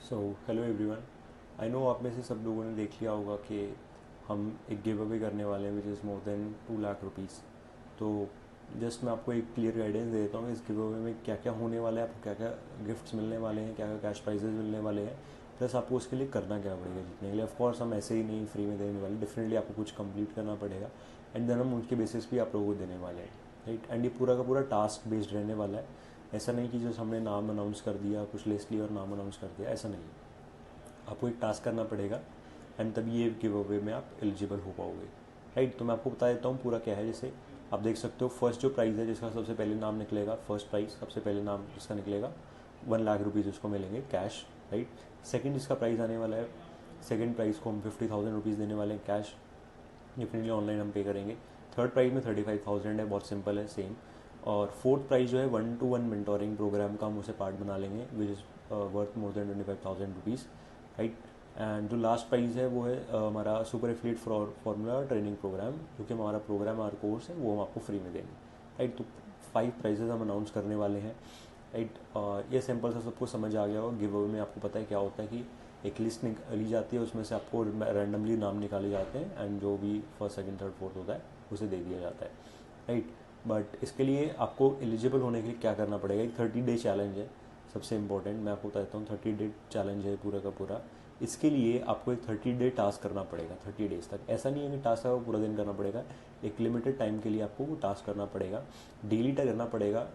So hello everyone. I know आप में से सब लोगों ने देख लिया होगा कि हम एक गिव अवे करने वाले हैं which is more than 2 lakh rupees. तो जस्ट मैं आपको एक क्लियर गाइडेंस दे देता हूँ इस गिव अवे में क्या क्या होने वाला है, आपको क्या क्या गिफ्ट्स मिलने वाले हैं, क्या क्या कैश प्राइजेज मिलने वाले हैं, प्लस आपको उसके लिए करना क्या पड़ेगा जीतने के लिए। ऑफकोर्स हम ऐसे ही नहीं फ्री में देने वाले, डेफिनेटली आपको कुछ कंप्लीट करना पड़ेगा एंड देन हम उनके बेसिस भी आप लोगों को देने वाले हैं, राइट। एंड ये पूरा का पूरा टास्क बेस्ड रहने वाला है। ऐसा नहीं कि जैसे हमने नाम अनाउंस कर दिया, कुछ लिस्ट ली और नाम अनाउंस कर दिया, ऐसा नहीं। आपको एक टास्क करना पड़ेगा एंड तभी ये गिव अवे में आप एलिजिबल हो पाओगे, राइट। तो मैं आपको बता देता हूँ पूरा क्या है। जैसे आप देख सकते हो, फर्स्ट जो प्राइज़ है जिसका सबसे पहले नाम निकलेगा, फर्स्ट प्राइज़ सबसे पहले नाम जिसका निकलेगा 1 लाख रुपीज़ उसको मिलेंगे कैश, राइट। सेकंड जिसका प्राइज़ आने वाला है, सेकंड प्राइज़ को हम 50,000 रुपीज़ देने वाले हैं कैश, डेफिनेटली ऑनलाइन हम पे करेंगे। थर्ड प्राइज़ में 35,000 है, बहुत सिंपल है, सेम। और फोर्थ प्राइज़ जो है 1-to-1 मेंटोरिंग प्रोग्राम का हम उसे पार्ट बना लेंगे which is worth more than 25,000 rupees, right. And जो लास्ट प्राइज़ है वो है हमारा super affiliate formula training programme, जो कि हमारा प्रोग्राम और कोर्स है वो हम आपको फ्री में देंगे, राइट। तो 5 प्राइजेज हम अनाउंस करने वाले हैं, राइट। ये सिंपल सा सबको समझ आ गया होगा। गिव अवे में आपको पता है क्या होता है कि एक लिस्ट निकाली जाती है, उसमें से आपको रैंडमली नाम निकाले जाते हैं एंड जो भी फर्स्ट सेकंड थर्ड फोर्थ होता है उसे दे दिया जाता है, राइट। बट इसके लिए आपको एलिजिबल होने के लिए क्या करना पड़ेगा, एक 30 डे चैलेंज है सबसे इंपॉर्टेंट। मैं आपको बताता हूँ 30 डे चैलेंज है पूरा का पूरा। इसके लिए आपको एक 30 डे टास्क करना पड़ेगा, 30 डेज तक। ऐसा नहीं है कि टास्क आपको पूरा दिन करना पड़ेगा, एक लिमिटेड टाइम के लिए आपको वो टास्क करना पड़ेगा, डेली तक करना पड़ेगा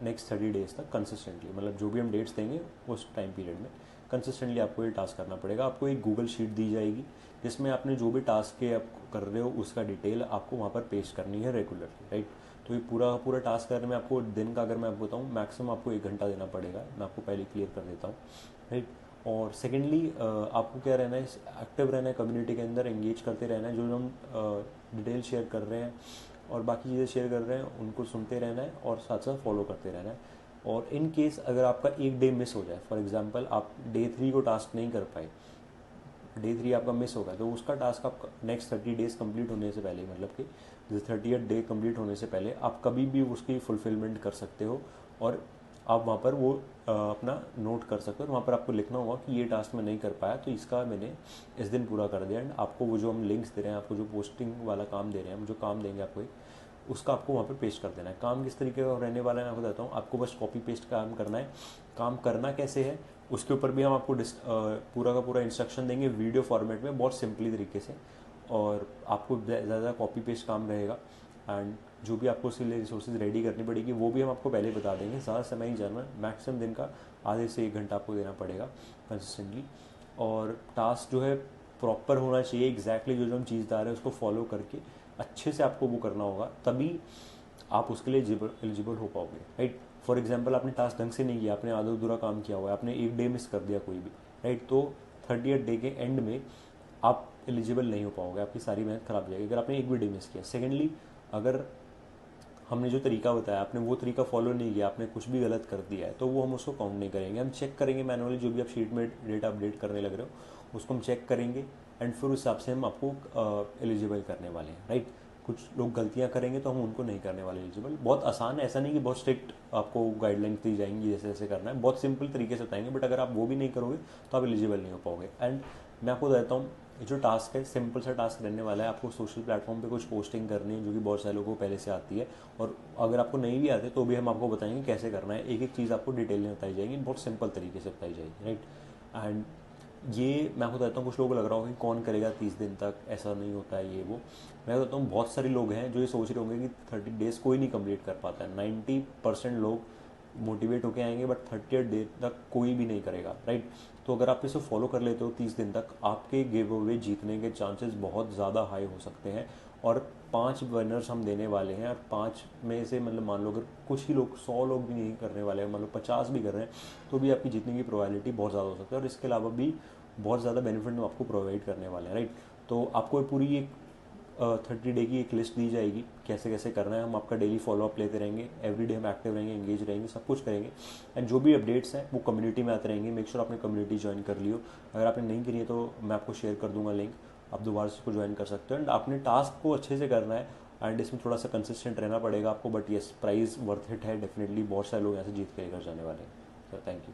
नेक्स्ट 30 डेज तक कंसिस्टेंटली। मतलब जो भी हम डेट्स देंगे उस टाइम पीरियड में कंसिस्टेंटली आपको ये टास्क करना पड़ेगा। आपको एक गूगल शीट दी जाएगी जिसमें आपने जो भी टास्क के आप कर रहे हो उसका डिटेल आपको वहाँ पर पेस्ट करनी है रेगुलरली, राइट। तो ये पूरा पूरा टास्क करने में आपको दिन का, अगर मैं आपको बताऊँ, मैक्सिमम आपको 1 घंटा देना पड़ेगा। मैं आपको पहले क्लियर कर देता हूँ, राइट। और सेकेंडली आपको क्या रहना है, एक्टिव रहना है कम्युनिटी के अंदर, एंगेज करते रहना है। जो हम डिटेल शेयर कर रहे हैं और बाकी चीज़ें शेयर कर रहे हैं उनको सुनते रहना है और साथ साथ फॉलो करते रहना है। और इन केस अगर आपका एक डे मिस हो जाए, फॉर एग्जांपल आप डे 3 को टास्क नहीं कर पाए, डे 3 आपका मिस होगा, तो उसका टास्क आप नेक्स्ट 30 डेज कंप्लीट होने से पहले, मतलब कि जैसे 30th डे कंप्लीट होने से पहले आप कभी भी उसकी फुलफिलमेंट कर सकते हो और आप वहाँ पर वो अपना नोट कर सकते हो। तो वहाँ पर आपको लिखना होगा कि ये टास्क मैं नहीं कर पाया तो इसका मैंने इस दिन पूरा कर दिया। एंड आपको वो जो हम लिंक्स दे रहे हैं, आपको जो पोस्टिंग वाला काम दे रहे हैं, हम जो काम देंगे आपको एक, उसका आपको वहाँ पे पेस्ट कर देना है। काम किस तरीके का रहने वाला है मैं आपको बताता हूँ। आपको बस कॉपी पेस्ट काम करना है। काम करना कैसे है उसके ऊपर भी हम आपको पूरा का पूरा इंस्ट्रक्शन देंगे वीडियो फॉर्मेट में, बहुत सिंपली तरीके से। और आपको ज़्यादा कॉपी पेस्ट काम रहेगा एंड जो भी आपको उसके लिए रिसोर्सेज रेडी करनी पड़ेगी वो भी हम आपको पहले बता देंगे। ज़्यादा समय ही जाना, मैक्सिमम दिन का आधे से 1 घंटा आपको देना पड़ेगा कंसिस्टेंटली। और टास्क जो है प्रॉपर होना चाहिए, एग्जैक्टली जो जो हम चीज़ बता रहे हैं उसको फॉलो करके अच्छे से आपको वो करना होगा, तभी आप उसके लिए एलिजिबल हो पाओगे, राइट। फॉर एग्जाम्पल आपने टास्क ढंग से नहीं किया, आपने आधा अधूरा काम किया हुआ है, आपने एक डे मिस कर दिया कोई भी, राइट, तो 30th डे के एंड में आप एलिजिबल नहीं हो पाओगे, आपकी सारी मेहनत खराब हो जाएगी अगर आपने एक भी डे मिस किया। सेकेंडली, अगर हमने जो तरीका बताया आपने वो तरीका फॉलो नहीं किया, आपने कुछ भी गलत कर दिया है, तो वो हम उसको काउंट नहीं करेंगे। हम चेक करेंगे मैनुअली, जो भी आप शीट में डेटा अपडेट करने लग रहे हो उसको हम चेक करेंगे एंड फिर उस हिसाब से हम आपको एलिजिबल करने वाले हैं, राइट। कुछ लोग गलतियां करेंगे तो हम उनको नहीं करने वाले एलिजिबल। बहुत आसान है, ऐसा नहीं कि बहुत स्ट्रिक्ट आपको गाइडलाइंस दी जाएंगी जैसे जैसे करना है, बहुत सिंपल तरीके से बताएंगे। बट अगर आप वो भी नहीं करोगे तो आप एलिजिबल नहीं हो पाओगे। एंड मैं आपको बताता हूँ, ये जो टास्क है सिंपल सा टास्क रहने वाला है। आपको सोशल प्लेटफॉर्म पे कुछ पोस्टिंग करनी है जो कि बहुत सारे लोगों को पहले से आती है, और अगर आपको नहीं भी आते तो भी हम आपको बताएंगे कैसे करना है। एक एक चीज़ आपको डिटेल में बताई जाएगी, बहुत सिंपल तरीके से बताई जाएगी, राइट। एंड ये मैं आपको बताता हूँ, कुछ लोगों को लग रहा होगा कि कौन करेगा 30 दिन तक, ऐसा नहीं होता है ये वो। मैं बताता हूँ, बहुत सारे लोग हैं जो ये सोच रहे होंगे कि 30 डेज कोई नहीं कंप्लीट कर पाता है। 90% लोग मोटिवेट होके आएंगे बट 30th डे तक कोई भी नहीं करेगा, राइट। तो अगर आप इसे फॉलो कर लेते हो 30 दिन तक, आपके गिव अवे जीतने के चांसेस बहुत ज़्यादा हाई हो सकते हैं। और 5 विनर्स हम देने वाले हैं, और 5 में से मतलब मान लो अगर कुछ ही लोग, 100 लोग भी नहीं करने वाले हैं, मान लो 50 भी कर रहे हैं, तो भी आपकी जीतने की प्रोबेबिलिटी बहुत ज़्यादा हो सकती है। और इसके अलावा भी बहुत ज़्यादा बेनिफिट हम आपको प्रोवाइड करने वाले हैं, राइट। तो आपको पूरी एक 30 डे की एक लिस्ट दी जाएगी कैसे कैसे करना है। हम आपका डेली फॉलोअप लेते रहेंगे, एवरीडे हम एक्टिव रहेंगे, एंगेज रहेंगे, सब कुछ करेंगे। एंड जो भी अपडेट्स हैं वो कम्युनिटी में आते रहेंगे। मेक श्योर आपने कम्युनिटी ज्वाइन कर लियो। अगर आपने नहीं करी है तो मैं आपको शेयर कर दूंगा लिंक, आप दोबारा से उसको ज्वाइन कर सकते हो। एंड आपने टास्क को अच्छे से करना है एंड इसमें थोड़ा सा कंसिस्टेंट रहना पड़ेगा आपको। But yes, price worth it है डेफिनेटली, बहुत सारे लोग यहाँ से जीत के लेकर जाने वाले हैं। Sir thank you.